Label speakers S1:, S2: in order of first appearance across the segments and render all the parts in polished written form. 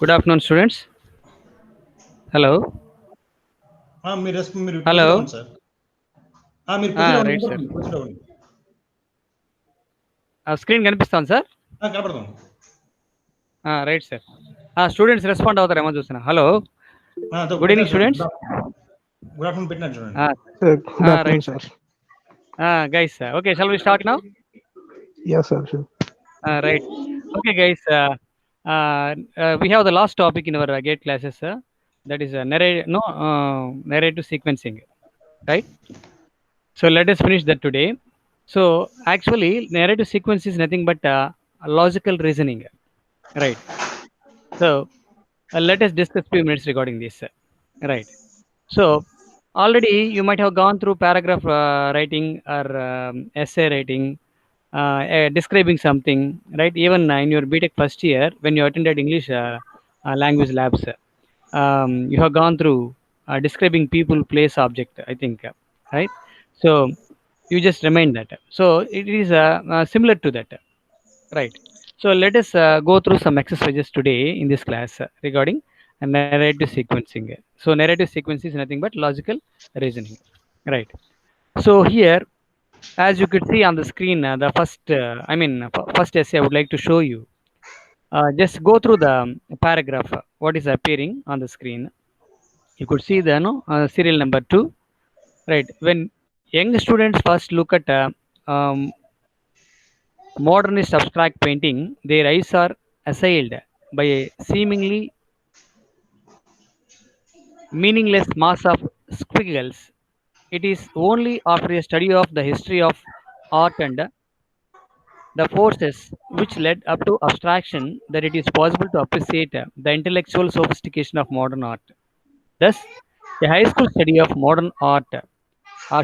S1: Good afternoon, students. Hello.
S2: మీరు proceed
S1: Hello.
S2: అవ్వండి sir. మీరు ప్రొసీడ్ అవ్వండి.
S1: Right, sir.
S2: వినపడుతుంది. ప్రొసీడ్ అవ్వండి.
S1: Screen కనిపిస్తాను సార్.
S2: కనపడుతుంది.
S1: Right, sir. Students రెస్పాండ్ అవుతారేమో చూస్తున్నా. హలో. Good evening,
S2: పెట్టారు చూడండి.
S1: students.
S2: గుడ్ ఆఫ్టర్నూన్ పెట్టినారు చూడండి.
S3: Good afternoon,
S1: Right,
S3: sir.
S1: sir. Guys, okay, shall we start now?
S3: Yes, sir. Sure.
S1: Right. Okay, guys. We have the last topic in our GATE classes, that is narrative sequencing, right? So let us finish that today. So actually, narrative sequence is nothing but logical reasoning, right? So let us discuss few minutes regarding this, right? So already you might have gone through paragraph writing or essay writing, describing something, right? Even in your BTech first year when you attended English language labs, you have gone through describing people, place, object, I think, right? So you just remind that. So it is similar to that, right? So let us go through some exercises today in this class regarding narrative sequencing. So narrative sequence is nothing but logical reasoning, right? So here, as you could see on the screen, the first essay I would like to show you. Just go through the paragraph. What is appearing on the screen? You could see the serial number 2, right? When young students first look at um, modernist abstract painting, their eyes are assailed by a seemingly meaningless mass of squiggles. It is only after a study of the history of art and the forces which led up to abstraction that it is possible to appreciate the intellectual sophistication of modern art. Thus, a high school study of modern art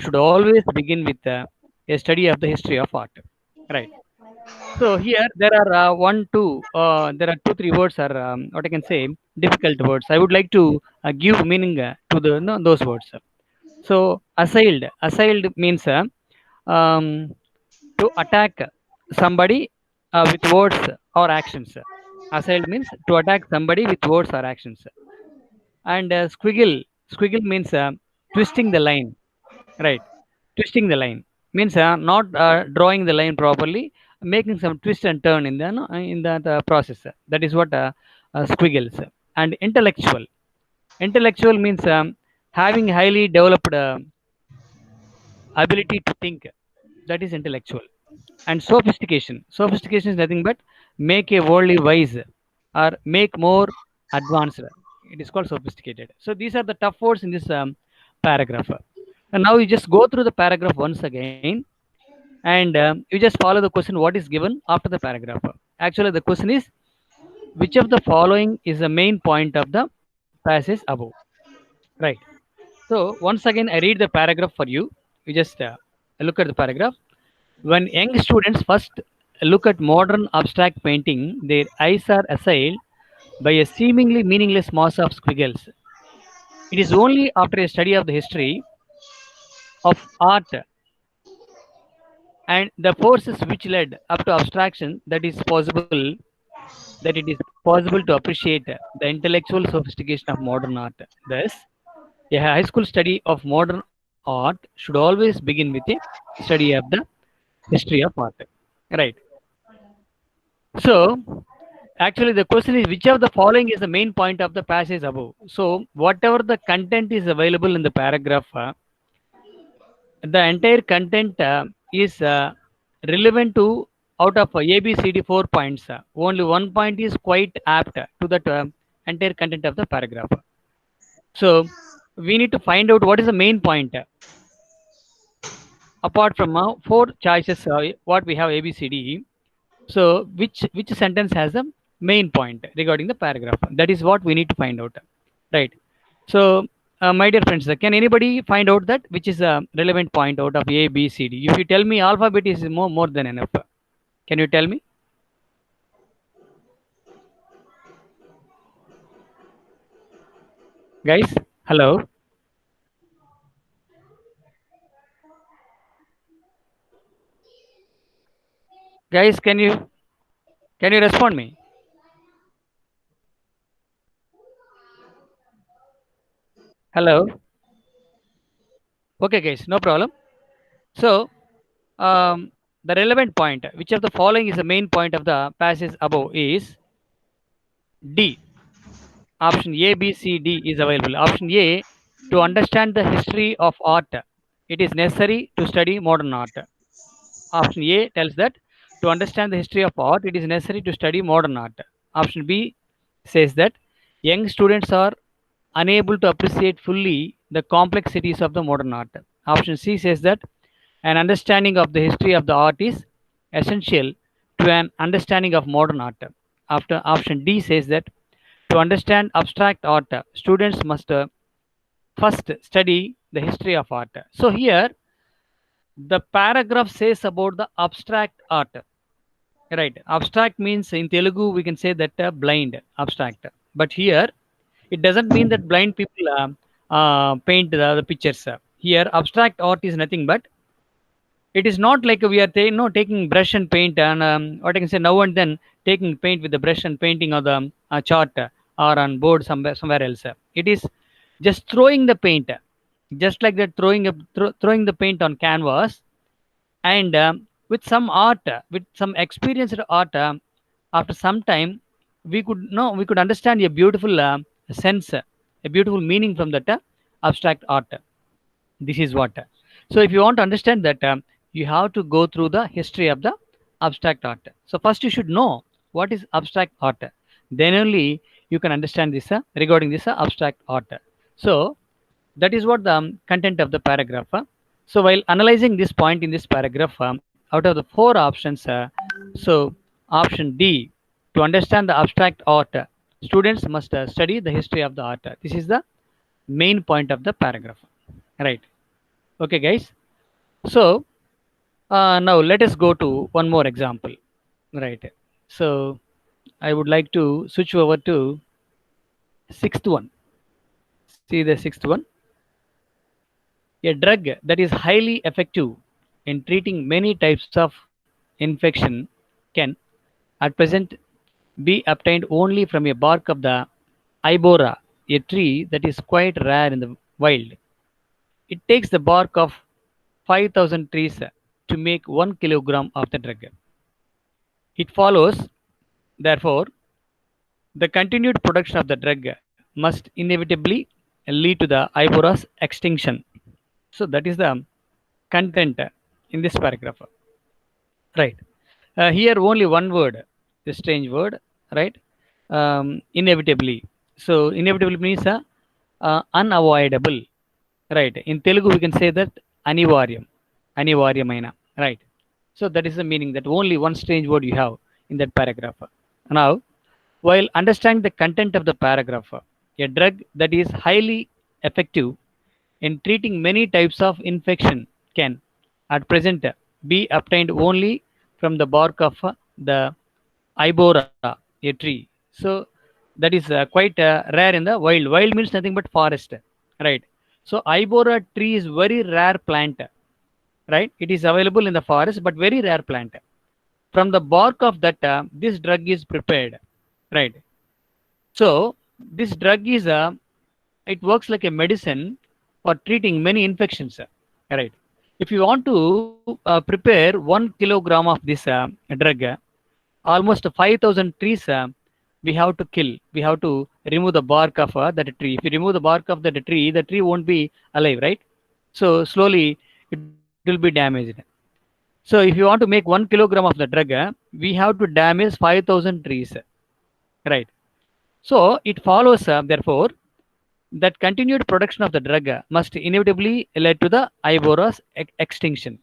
S1: should always begin with a study of the history of art. Right. So here there are there are two, three words are what I can say difficult words. I would like to give meaning to the those words. So assailed means um, to attack somebody with words or actions. Assailed means to attack somebody with words or actions. And squiggle means twisting the line, right? Twisting the line means not drawing the line properly, making some twist and turn in the no, in the process. That is what squiggles. And intellectual means having highly developed ability to think. That is intellectual. And sophistication is nothing but make a worldly wise or make more advanced. It is called sophisticated. So these are the tough words in this paragraph. And now you just go through the paragraph once again, and you just follow the question what is given after the paragraph. Actually the question is, which of the following is the main point of the passage above, right? So once again I read the paragraph for you. You just look at the paragraph. When young students first look at modern abstract painting, their eyes are assailed by a seemingly meaningless mass of squiggles. It is only after a study of the history of art and the forces which led up to abstraction that it is possible to appreciate the intellectual sophistication of modern art. Thus, a high school study of modern art should always begin with a study of the history of art. Right. So, actually, the question is which of the following is the main point of the passage above? So, whatever the content is available in the paragraph, the entire content is relevant to out of ABCD 4 points. Only one point is quite apt to that entire content of the paragraph. So, we need to find out what is the main point. Apart from four choices, what we have ABCD. So, which sentence has the main point regarding the paragraph? That is what we need to find out, right? So, my dear friends, can anybody find out that which is a relevant point out of A, B, C, D? If you tell me alphabet is more than enough, can you tell me, guys? Hello, guys, can you respond me? Hello. Okay, guys, no problem. So, the relevant point, which of the following is the main point of the passage above is D. Option A, B, C, D is available. Option A, to understand the history of art, it is necessary to study modern art. Option A tells that to understand the history of art, it is necessary to study modern art. Option B says that young students are unable to appreciate fully the complexities of the modern art. Option C says that an understanding of the history of the art is essential to an understanding of modern art. After option D says that to understand abstract art, students must first study the history of art. So here the paragraph says about the abstract art. Right. Abstract means in Telugu we can say that blind abstract. But here it doesn't mean that blind people paint the pictures. Here abstract art is nothing but it is not like we are taking brush and paint and what I can say now and then taking paint with the brush and painting on the chart or on board somewhere else. It is just throwing the paint, just like that throwing the paint on canvas, and with some art, with some experienced art, after some time we could understand a beautiful sense, a beautiful meaning from that abstract art. This is what. So if you want to understand that, you have to go through the history of the abstract art. So first you should know what is abstract art. Then only you can understand this regarding this abstract art. So that is what the content of the paragraph. So while analyzing this point in this paragraph, out of the four options, so option D, to understand the abstract art, students must study the history of the art. This is the main point of the paragraph. Right. Okay, guys. So now let us go to one more example. Right. So I would like to switch over to sixth one. See the sixth one. A drug that is highly effective in treating many types of infection can, at present, be obtained only from a bark of the ibora, a tree that is quite rare in the wild. It takes the bark of 5,000 trees to make 1 kilogram of the drug. It follows, therefore, the continued production of the drug must inevitably lead to the ibora's extinction. So that is the content in this paragraph. Right. Here only one word, the strange word, right? Inevitably. So inevitably means unavoidable, right? In Telugu we can say that anivaryam, anivaryamaina, right? So that is the meaning, that only one strange word you have in that paragraph. Now, while understanding the content of the paragraph, a drug that is highly effective in treating many types of infection can, at present, be obtained only from the bark of the ibora, a tree. So that is quite rare in the wild. Wild means nothing but forest, right? So ibora tree is very rare plant, right? It is available in the forest, but very rare plant. From the bark of that, this drug is prepared, right? So this drug is it works like a medicine for treating many infections, right? If you want to prepare 1 kilogram of this drug, almost 5,000 trees we have to kill. We have to remove the bark of that tree. If you remove the bark of the tree won't be alive, right? So slowly it will be damaged. So if you want to make 1 kilogram of the drug, we have to damage 5,000 trees, right? So it follows, therefore, that continued production of the drug must inevitably lead to the ibora's extinction.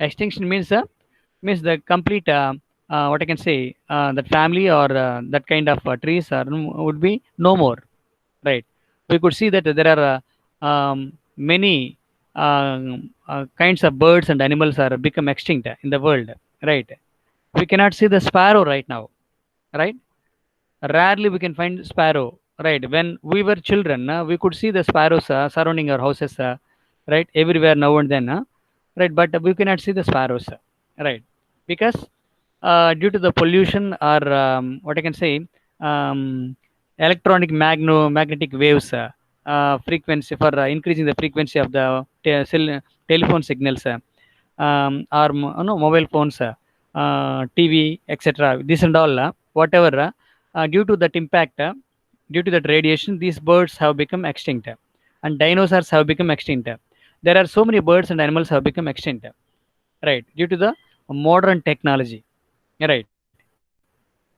S1: Extinction means the complete what I can say, that family or that kind of trees would be no more, right? We could see that there are many kinds of birds and animals are become extinct in the world, right? We cannot see the sparrow right now, right? Rarely we can find sparrow, right? When we were children, we could see the sparrows surrounding our houses, right, everywhere now and then, right? But we cannot see the sparrows, right? Because due to the pollution or what I can say, um, magnetic waves frequency, for increasing the frequency of the telephone signals, or mobile phones, TV, etc. This and all, whatever, due to that impact, due to that radiation, these birds have become extinct, and dinosaurs have become extinct. There are so many birds and animals have become extinct, right, due to the modern technology, right.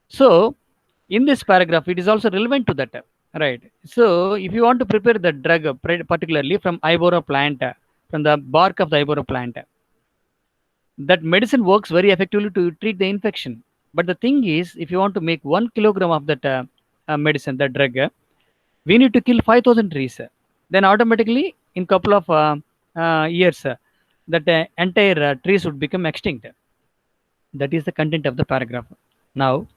S1: So in this paragraph, it is also relevant to that, right. So if you want to prepare the drug, particularly from ibora plant, from the bark of the ibora plant, that medicine works very effectively to treat the infection. But the thing is, if you want to make 1 kilogram of that medicine, that drug, we need to kill 5,000 trees. Then automatically, in couple of years, that entire trees would become extinct. That is the content of the paragraph. Now,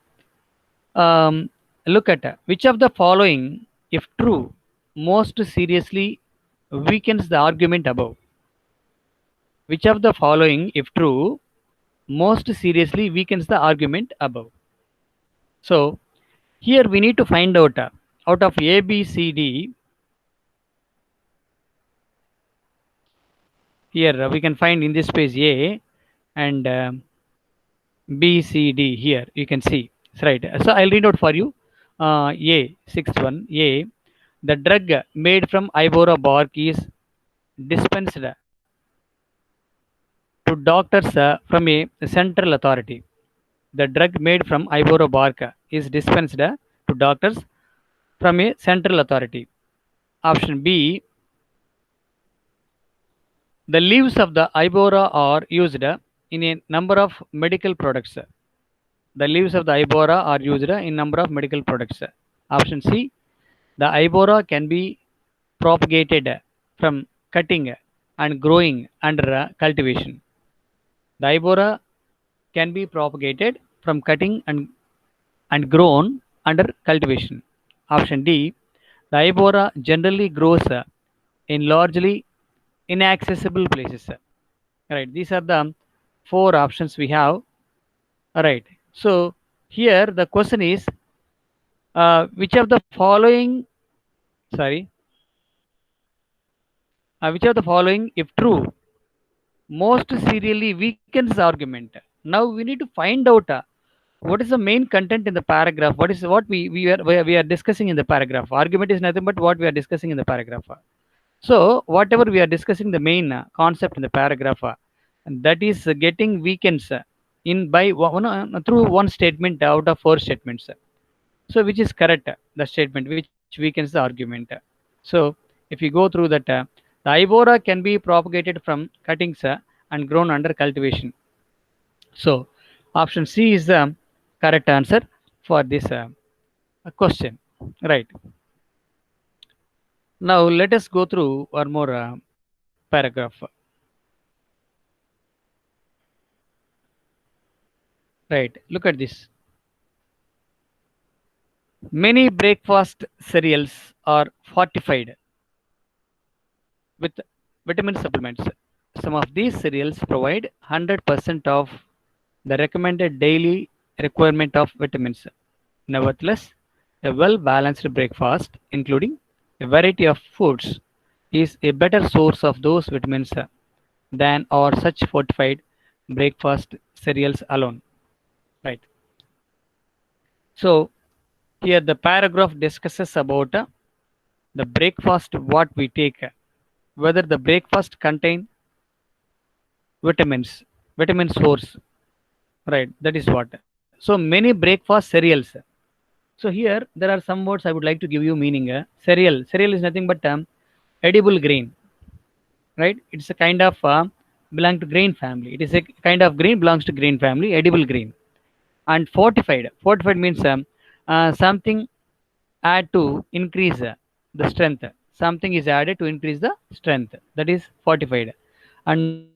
S1: look at which of the following, if true, most seriously weakens the argument above. Which of the following, if true, most seriously weakens the argument above. So here we need to find out, out of A, B, C, D. Here we can find in this page A and B, C, D. Here you can see. Right. So I'll read out for you. A, sixth one. A, the drug made from ibora bark is dispensed to doctors from a central authority. The drug made from ibora bark is dispensed to doctors from a central authority. Option B, the leaves of the ibora are used in a number of medical products. The leaves of the ibora are used in number of medical products. Option C, the ibora can be propagated from cutting and growing under cultivation. The ibora can be propagated from cutting and grown under cultivation. Option D, the ibora generally grows in largely inaccessible places. Right, these are the 4 options we have. All right, so here the question is, which of the following, which of the following, if true, most serially weakens the argument. Now we need to find out what is the main content in the paragraph. What we are discussing in the paragraph. Argument is nothing but what we are discussing in the paragraph. So whatever we are discussing, the main concept in the paragraph, that is getting weakens in by through one statement out of 4 statements. So which is correct, the statement which weakens the argument. So if you go through that, the ibora can be propagated from cuttings and grown under cultivation. So option C is the correct answer for this question, right. Now let us go through one more paragraph. Right, look at this. Many breakfast cereals are fortified with vitamin supplements. Some of these cereals provide 100% of the recommended daily requirement of vitamins. Nevertheless, a well-balanced breakfast, including a variety of foods, is a better source of those vitamins than are such fortified breakfast cereals alone. Right. So here the paragraph discusses about the breakfast what we take, whether the breakfast contain vitamins, vitamin source, right, that is what. So many breakfast cereals. So here there are some words I would like to give you meaning. Cereal is nothing but edible grain, right. It's a kind of belong to grain family. It is a kind of grain, belongs to grain family, edible grain. And fortified means something add to increase the strength. Something is added to increase the strength, that is fortified. And